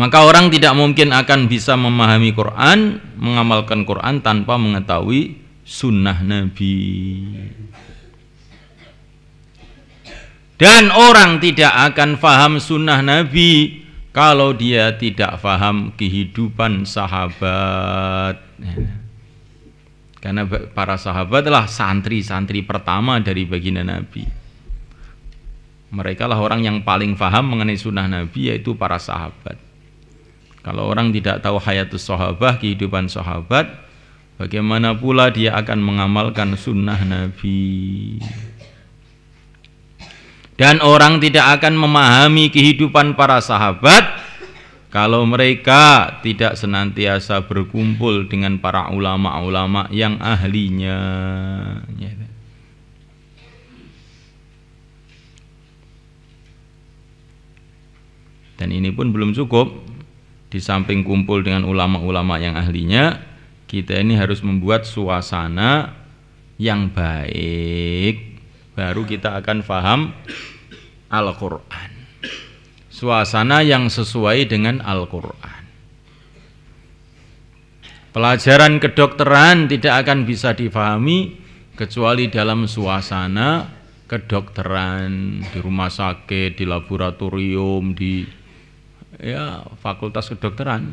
Maka orang tidak mungkin akan bisa memahami Quran, mengamalkan Quran tanpa mengetahui sunnah Nabi. Dan orang tidak akan faham sunnah Nabi kalau dia tidak faham kehidupan sahabat. Karena para sahabat adalah santri-santri pertama dari baginda Nabi. Mereka lah orang yang paling faham mengenai sunnah Nabi, yaitu para sahabat. Kalau orang tidak tahu hayatus sahabah, kehidupan sahabat, bagaimana pula dia akan mengamalkan sunnah Nabi? Dan orang tidak akan memahami kehidupan para sahabat kalau mereka tidak senantiasa berkumpul dengan para ulama-ulama yang ahlinya. Dan ini pun belum cukup. Di samping kumpul dengan ulama-ulama yang ahlinya, kita ini harus membuat suasana yang baik, baru kita akan faham Al-Quran. Suasana yang sesuai dengan Al-Quran. Pelajaran kedokteran tidak akan bisa difahami kecuali dalam suasana kedokteran, di rumah sakit, di laboratorium, di fakultas kedokteran.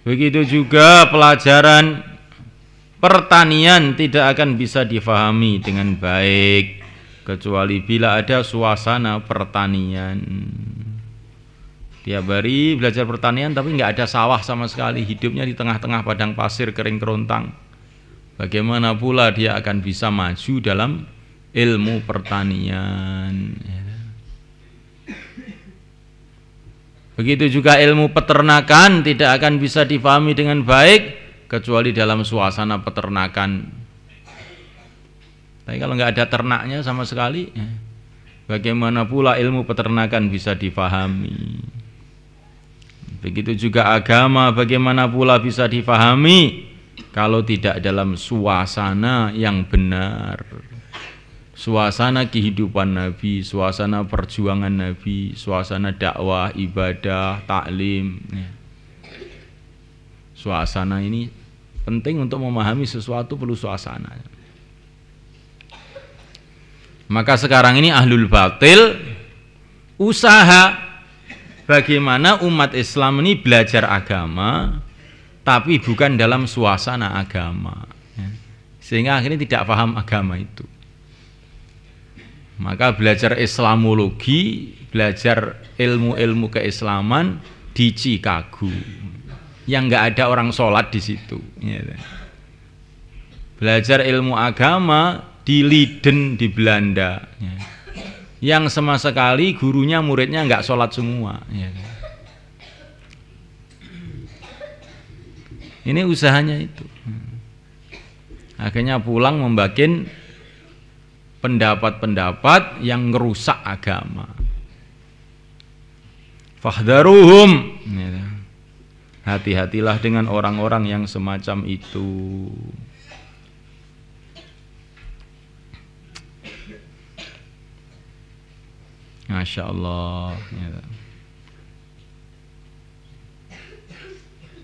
Begitu juga pelajaran pertanian tidak akan bisa difahami dengan baik kecuali bila ada suasana pertanian. Tiap hari belajar pertanian tapi nggak ada sawah sama sekali, hidupnya di tengah-tengah padang pasir kering kerontang. Bagaimana pula dia akan bisa maju dalam ilmu pertanian? Begitu juga ilmu peternakan tidak akan bisa difahami dengan baik kecuali dalam suasana peternakan. Tapi kalau nggak ada ternaknya sama sekali, bagaimana pula ilmu peternakan bisa difahami? Begitu juga agama, bagaimana pula bisa difahami kalau tidak dalam suasana yang benar? Suasana kehidupan Nabi, suasana perjuangan Nabi, suasana dakwah, ibadah, taklim. Suasana ini penting untuk memahami sesuatu, perlu suasana. Maka sekarang ini ahlul batil usaha bagaimana umat Islam ini belajar agama tapi bukan dalam suasana agama, sehingga akhirnya tidak paham agama itu. Maka belajar Islamologi, belajar ilmu-ilmu keislaman di Chicago, yang nggak ada orang sholat di situ. Belajar ilmu agama di Leiden di Belanda, yang sama sekali gurunya muridnya nggak sholat semua. Ini usahanya itu. Akhirnya pulang membagiin pendapat-pendapat yang ngerusak agama. Fahdharuhum, hati-hatilah dengan orang-orang yang semacam itu. Masya Allah.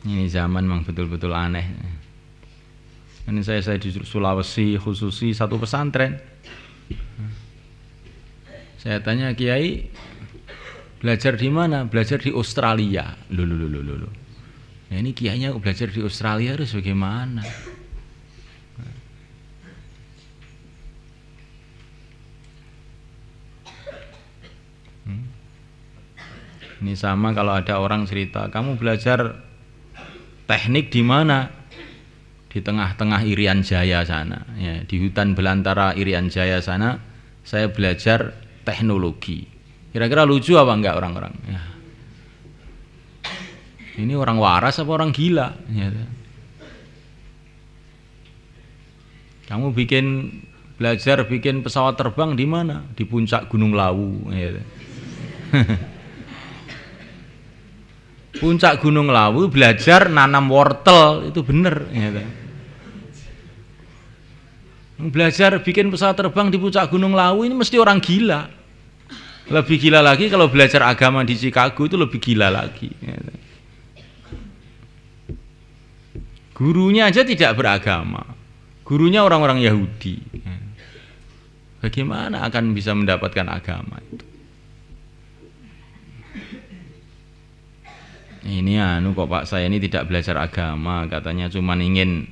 Ini zaman memang betul-betul aneh. Ini saya di Sulawesi khususi satu pesantren. Saya tanya, Kiai belajar di mana? Belajar di Australia. Loh. Ya, ini kiainya belajar di Australia harus bagaimana? Ini sama kalau ada orang cerita, kamu belajar teknik di mana? Di tengah-tengah Irian Jaya sana, ya, di hutan belantara Irian Jaya sana, saya belajar teknologi. Kira-kira lucu apa enggak orang-orang? Ya. Ini orang waras apa orang gila? Ya. Kamu belajar bikin pesawat terbang di mana? Di puncak Gunung Lawu. Ya. Puncak Gunung Lawu belajar nanam wortel, itu bener. Ya. Belajar bikin pesawat terbang di puncak Gunung Lawu ini mesti orang gila. Lebih gila lagi kalau belajar agama di Chicago itu lebih gila lagi. Gurunya aja tidak beragama. Gurunya orang-orang Yahudi. Bagaimana akan bisa mendapatkan agama itu? Ini kok Pak, saya ini tidak belajar agama, katanya cuma ingin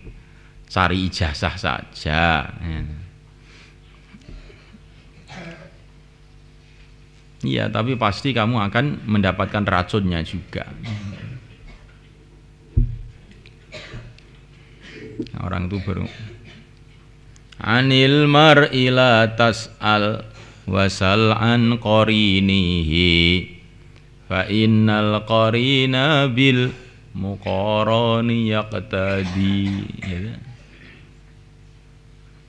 cari ijazah saja. Iya, tapi pasti kamu akan mendapatkan racunnya juga. Orang itu baru anil mar'i la tas'al wasal an qarinihi fa innal qarina bil muqarani yaqtadi.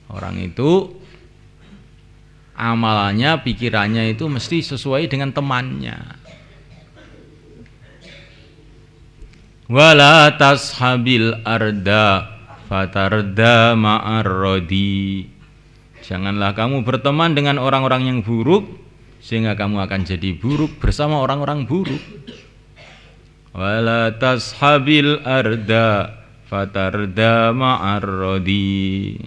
Orang itu amalannya, pikirannya itu mesti sesuai dengan temannya. Wala tashabil arda fatarda ma'ar rodi. Janganlah kamu berteman dengan orang-orang yang buruk, sehingga kamu akan jadi buruk bersama orang-orang buruk. Wala tashabil arda fatarda ma'ar rodi.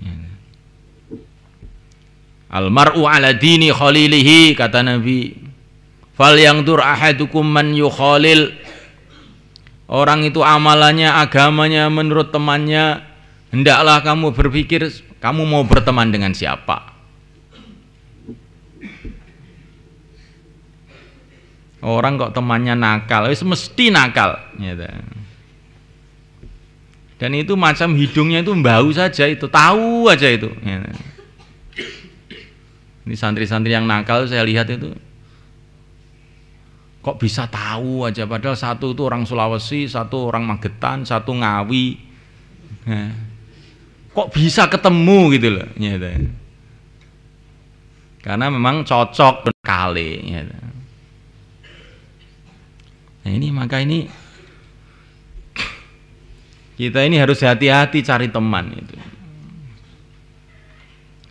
Almar'u ala dini khalilihi, kata Nabi. Fal yangdur ahadukum man yukhalil. Orang itu amalannya, agamanya menurut temannya. Hendaklah kamu berpikir kamu mau berteman dengan siapa. Orang kok temannya nakal, wis mesti nakal. Dan itu macam hidungnya itu bau saja, itu tahu aja itu. Ini santri-santri yang nakal saya lihat itu kok bisa tahu aja, padahal satu itu orang Sulawesi, satu orang Magetan, satu Ngawi. Kok bisa ketemu gitu loh. Karena memang cocok kali. Nah ini, maka ini kita ini harus hati-hati cari teman itu.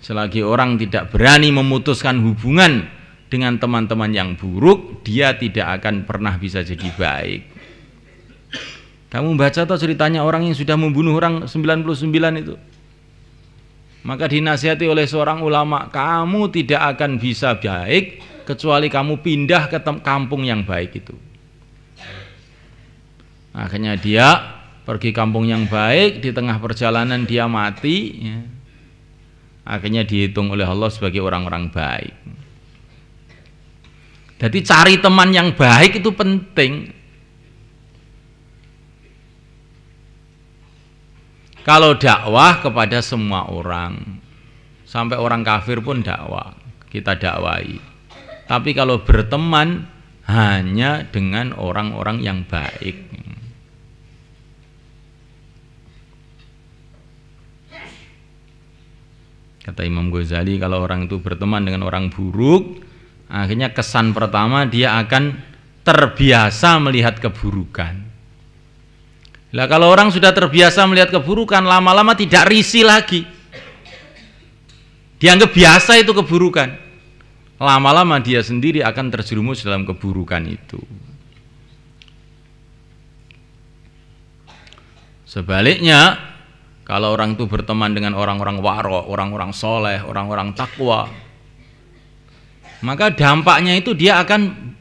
Selagi orang tidak berani memutuskan hubungan dengan teman-teman yang buruk, dia tidak akan pernah bisa jadi baik. Kamu baca toh ceritanya orang yang sudah membunuh orang 99 itu. Maka dinasihati oleh seorang ulama, kamu tidak akan bisa baik kecuali kamu pindah ke kampung yang baik itu. Akhirnya dia pergi kampung yang baik, di tengah perjalanan dia mati, ya. Akhirnya dihitung oleh Allah sebagai orang-orang baik. Jadi cari teman yang baik itu penting. Kalau dakwah kepada semua orang, sampai orang kafir pun dakwah, kita dakwai. Tapi kalau berteman hanya dengan orang-orang yang baik. Kata Imam Ghazali, kalau orang itu berteman dengan orang buruk, akhirnya kesan pertama dia akan terbiasa melihat keburukan. Lah kalau orang sudah terbiasa melihat keburukan, lama-lama tidak risih lagi. Dianggap biasa itu keburukan. Lama-lama dia sendiri akan terjerumus dalam keburukan itu. Sebaliknya, kalau orang itu berteman dengan orang-orang waro, orang-orang soleh, orang-orang takwa, maka dampaknya itu dia akan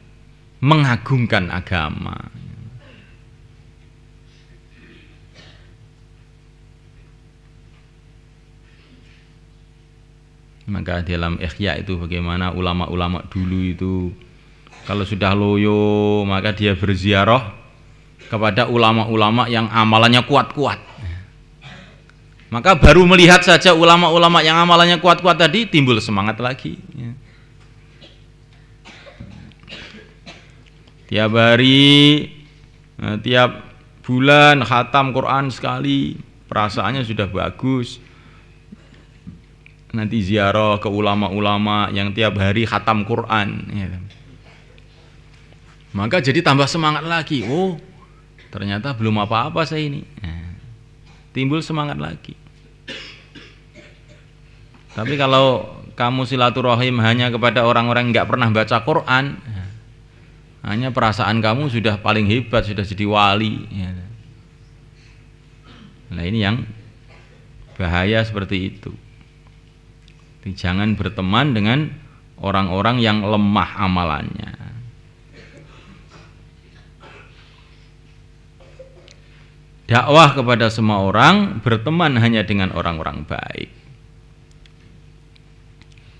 mengagungkan agama. Maka dalam Ihya itu bagaimana ulama-ulama dulu itu kalau sudah loyo maka dia berziarah kepada ulama-ulama yang amalannya kuat-kuat. Maka baru melihat saja ulama-ulama yang amalannya kuat-kuat tadi timbul semangat lagi. Tiap hari, tiap bulan khatam Quran sekali, perasaannya sudah bagus. Nanti ziarah ke ulama-ulama yang tiap hari khatam Quran. Maka jadi tambah semangat lagi. Oh, ternyata belum apa-apa saya ini. Timbul semangat lagi. Tapi kalau kamu silaturahim hanya kepada orang-orang yang nggak pernah baca Quran, hanya perasaan kamu sudah paling hebat, sudah jadi wali. Nah ini yang bahaya seperti itu. Jangan berteman dengan orang-orang yang lemah amalannya. Dakwah kepada semua orang, berteman hanya dengan orang-orang baik.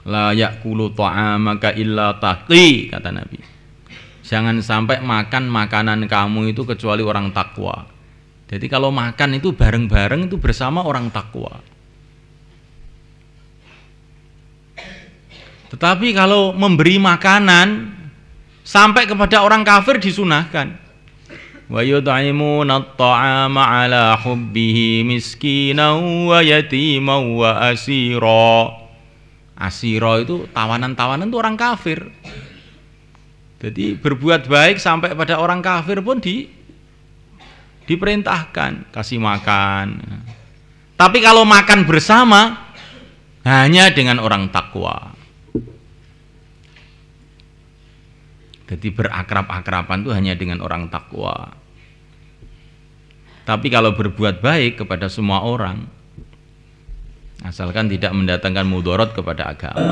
La ya'kulu ta'amaka illa taqi, kata Nabi. Jangan sampai makan makanan kamu itu kecuali orang takwa. Jadi kalau makan itu bareng-bareng itu bersama orang takwa. Tetapi kalau memberi makanan sampai kepada orang kafir disunahkan. Wa yut'imuna at-ta'ama 'ala hubbihi miskinan wa yatiman wa asira. Asira itu tawanan-tawanan itu orang kafir. Jadi berbuat baik sampai pada orang kafir pun diperintahkan kasih makan. Tapi kalau makan bersama hanya dengan orang takwa. Jadi berakrab-akraban itu hanya dengan orang takwa. Tapi kalau berbuat baik kepada semua orang, asalkan tidak mendatangkan mudarat kepada agama.